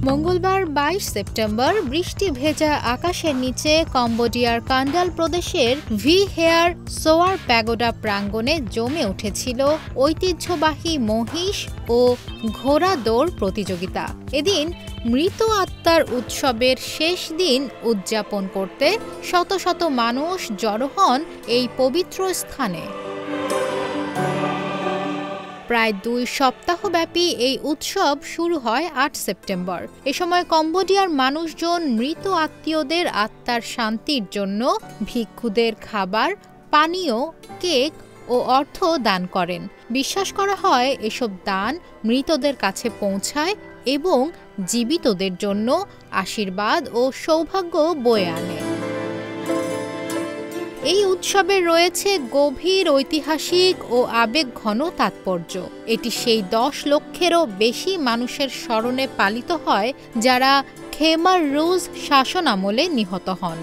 মঙ্গলবার ২২ সেপ্টেম্বর বৃষ্টি ভেজা আকাশের নিচে কম্বোডিয়ার কান্ডাল প্রদেশের ভি হেয়ার সোয়ার প্যাগোডা প্রাঙ্গণে জমে উঠেছিল ঐতিহ্যবাহী মহিষ ও ঘোড়া দৌড় প্রতিযোগিতা। এদিন মৃত আত্মার উৎসবের শেষ দিন উদযাপন করতে শত শত মানুষ জড়ো হন এই পবিত্র স্থানে। প্রায় ২ সপ্তাহব্যাপী এই উৎসব শুরু হয় ৮ সেপ্টেম্বর। এ সময় কম্বোডিয়ার মানুষজন মৃত আত্মীয়দের আত্মার শান্তির জন্য ভিক্ষুদের খাবার, পানীয়, কেক ও অর্থ দান করেন। বিশ্বাস করা হয় এসব দান মৃতদের কাছে পৌঁছায় এবং জীবিতদের জন্য আশীর্বাদ ও সৌভাগ্য বয়ে আনে। এই উৎসবে রয়েছে গভীর ঐতিহাসিক ও আবেগঘন তাৎপর্য। এটি সেই ১০ লক্ষেরও বেশি মানুষের স্মরণে পালিত হয় যারা খেমার রুজ শাসনামলে নিহত হন।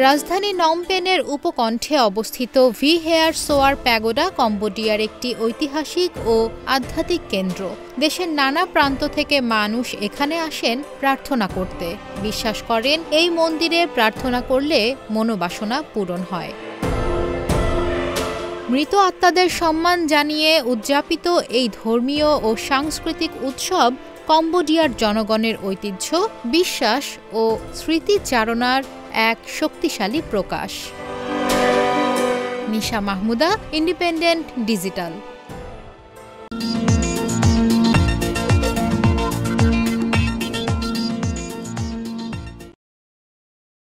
রাজধানী নমপেনের উপকণ্ঠে অবস্থিত ভি হেয়ার সোয়ার প্যাগোডা কম্বোডিয়ার একটি ঐতিহাসিক ও আধ্যাত্মিক কেন্দ্র। দেশের নানা প্রান্ত থেকে মানুষ এখানে আসেন প্রার্থনা করতে। বিশ্বাস করেন এই মন্দিরে প্রার্থনা করলে মনোবাসনা পূরণ হয়। মৃত আত্মাদের সম্মান জানিয়ে উদযাপিত এই ধর্মীয় ও সাংস্কৃতিক উৎসব কম্বোডিয়ার জনগণের ঐতিহ্য, বিশ্বাস ও স্মৃতিচারণার এক শক্তিশালী প্রকাশ। নিশা মাহমুদা, ইন্ডিপেন্ডেন্ট ডিজিটাল।